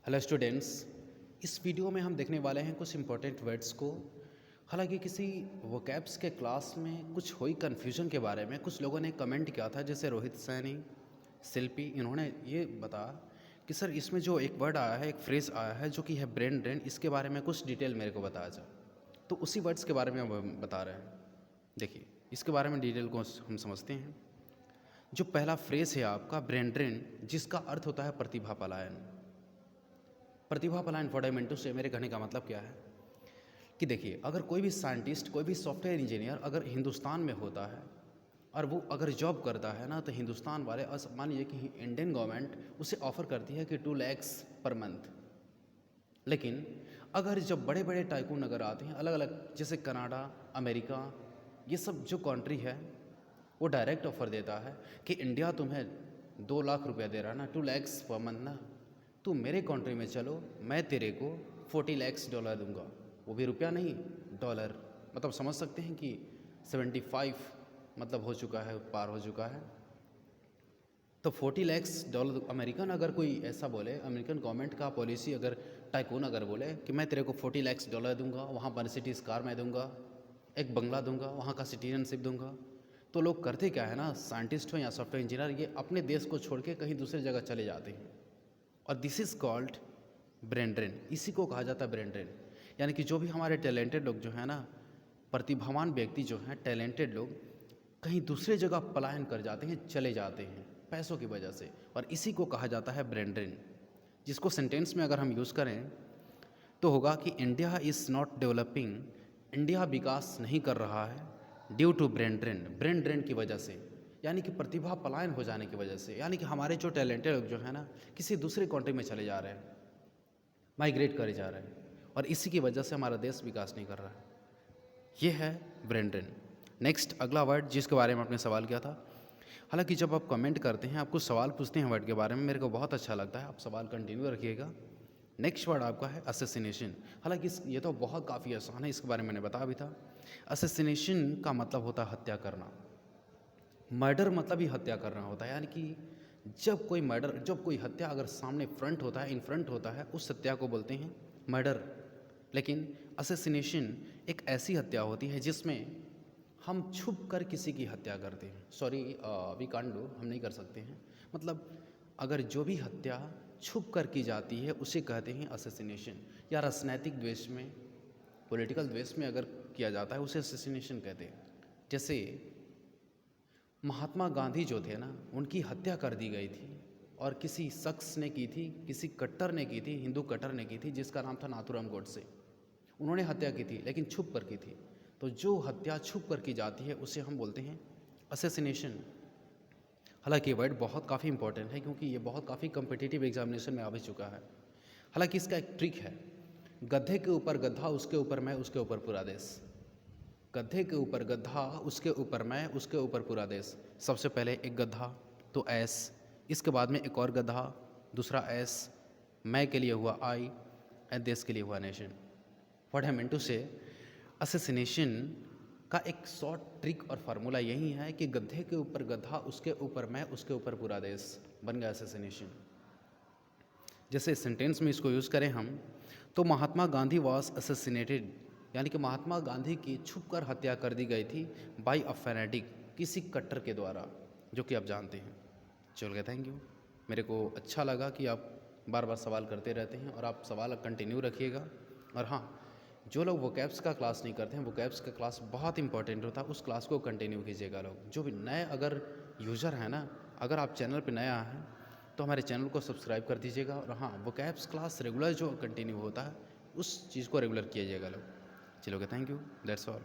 Hello students, इस video में हम देखने वाले हैं कुछ इंपॉर्टेंट वर्ड्स को। हालांकि किसी वोकैब्स के क्लास में कुछ हुई कन्फ्यूजन के बारे में कुछ लोगों ने कमेंट किया था, जैसे रोहित सैनी, शिल्पी। इन्होंने ये बताया कि सर इसमें जो एक वर्ड आया है, एक फ्रेज़ आया है जो कि है ब्रेन ड्रेन, इसके बारे में कुछ डिटेल मेरे को बताया जाए। तो उसी वर्ड्स के बारे में हम बता रहे हैं। देखिए, इसके बारे में डिटेल को हम समझते हैं। जो पहला फ्रेज़ है आपका ब्रेन ड्रेन, जिसका अर्थ होता है प्रतिभा पलायन। प्रतिभा पलायन फंडामेंटल से मेरे कहने का मतलब क्या है कि देखिए, अगर कोई भी साइंटिस्ट, कोई भी सॉफ्टवेयर इंजीनियर अगर हिंदुस्तान में होता है और वो अगर जॉब करता है ना, तो हिंदुस्तान वाले मान लीजिए कि इंडियन गवर्नमेंट उसे ऑफ़र करती है कि 2 lakhs पर मंथ। लेकिन अगर जब बड़े बड़े टाइकून अगर आते हैं अलग अलग, जैसे कनाडा, अमेरिका, ये सब जो कंट्री है, वो डायरेक्ट ऑफ़र देता है कि इंडिया तुम्हें 2 लाख रुपया दे रहा है ना, 2 lakhs पर मंथ ना, तुम मेरे कंट्री में चलो, मैं तेरे को 40 lakhs डॉलर दूंगा। वो भी रुपया नहीं, डॉलर। मतलब समझ सकते हैं कि 75 मतलब हो चुका है, पार हो चुका है। तो 40 lakhs डॉलर अमेरिकन अगर कोई ऐसा बोले, अमेरिकन गवर्नमेंट का पॉलिसी अगर टाइकून अगर बोले कि मैं तेरे को 40 lakhs डॉलर दूंगा, वहाँ मर्सिडीज कार मैं दूंगा, एक बंगला दूंगा, वहाँ का सिटीजनशिप दूंगा, तो लोग करते क्या है ना, साइंटिस्ट हो या सॉफ्टवेयर इंजीनियर, ये अपने देश को छोड़ के कहीं दूसरी जगह चले जाते हैं। और this is called brain drain. इसी को कहा जाता है ब्रेन ड्रेन। यानी कि जो भी हमारे टैलेंटेड लोग जो है ना, प्रतिभावान व्यक्ति जो हैं, टैलेंटेड लोग, कहीं दूसरे जगह पलायन कर जाते हैं, चले जाते हैं पैसों की वजह से, और इसी को कहा जाता है ब्रेन ड्रेन। जिसको सेंटेंस में अगर हम यूज़ करें तो होगा कि India is not developing, India विकास नहीं कर रहा है due to brain drain, brain drain की वजह से, यानी कि प्रतिभा पलायन हो जाने की वजह से। यानी कि हमारे जो टैलेंटेड लोग जो है ना, किसी दूसरे कंट्री में चले जा रहे हैं, माइग्रेट करे जा रहे हैं, और इसी की वजह से हमारा देश विकास नहीं कर रहा है। ये है ब्रेन ड्रेन। नेक्स्ट अगला वर्ड जिसके बारे में आपने सवाल किया था, हालांकि जब आप कमेंट करते हैं, आप कुछ सवाल पूछते हैं वर्ड के बारे में, मेरे को बहुत अच्छा लगता है, आप सवाल कंटिन्यू रखिएगा। नेक्स्ट वर्ड आपका है असैसिनेशन। हालांकि ये तो बहुत काफ़ी आसान है, इसके बारे में मैंने बताया भी था। असैसिनेशन का मतलब होता है हत्या करना। मर्डर मतलब ही हत्या करना होता है, यानी कि जब कोई मर्डर, जब कोई हत्या अगर सामने फ्रंट होता है, इन फ्रंट होता है, उस हत्या को बोलते हैं मर्डर। लेकिन असैसिनेशन एक ऐसी हत्या होती है जिसमें हम छुप कर किसी की हत्या करते हैं। सॉरी, वी कांट डू, हम नहीं कर सकते हैं। मतलब अगर जो भी हत्या छुप कर की जाती है उसे कहते हैं असैसिनेशन। या राजनैतिक द्वेष में, पॉलिटिकल द्वेष में अगर किया जाता है उसे असैसिनेशन कहते हैं। जैसे महात्मा गांधी जो थे ना, उनकी हत्या कर दी गई थी, और किसी शख्स ने की थी, किसी कट्टर ने की थी, हिंदू कट्टर ने की थी, जिसका नाम था नाथूराम गोडसे। उन्होंने हत्या की थी, लेकिन छुप कर की थी। तो जो हत्या छुप कर की जाती है उसे हम बोलते हैं असैसिनेशन। हालांकि ये वर्ड बहुत काफ़ी इंपॉर्टेंट है, क्योंकि ये बहुत काफ़ी कम्पिटिटिव एग्जामिनेशन में आ भी चुका है। हालांकि इसका एक ट्रिक है, गधे के ऊपर गधा, उसके ऊपर मैं, उसके ऊपर पूरा देश। गधे के ऊपर गधा, उसके ऊपर मैं, उसके ऊपर पूरा देश। सबसे पहले एक गधा तो एस, इसके बाद में एक और गधा, दूसरा एस, मैं के लिए हुआ आई, एंड देश के लिए हुआ nation. What I mean to say, assassination का एक शॉर्ट ट्रिक और फार्मूला यही है कि गधे के ऊपर गधा, उसके ऊपर मैं, उसके ऊपर पूरा देश, बन गया असैसिनेशन। जैसे सेंटेंस में इसको यूज़ करें हम, तो महात्मा गांधी वॉज असैसिनेटेड, यानी कि महात्मा गांधी की छुपकर हत्या कर दी गई थी बाय अ फैनेटिक, किसी कट्टर के द्वारा, जो कि आप जानते हैं। चलिए, थैंक यू। मेरे को अच्छा लगा कि आप बार बार सवाल करते रहते हैं, और आप सवाल कंटिन्यू रखिएगा। और हाँ, जो लोग वोकैब्स का क्लास नहीं करते हैं, वोकैब्स का क्लास बहुत इंपॉर्टेंट होता है, उस क्लास को कंटिन्यू कीजिएगा। लोग जो भी नए अगर यूज़र हैं ना, अगर आप चैनल पर नया हैं तो हमारे चैनल को सब्सक्राइब कर दीजिएगा। और हाँ, वोकैब्स क्लास रेगुलर जो कंटिन्यू होता है, उस चीज़ को रेगुलर कीजिएगा लोग। चलोगे, थैंक यू, दैट्स ऑल।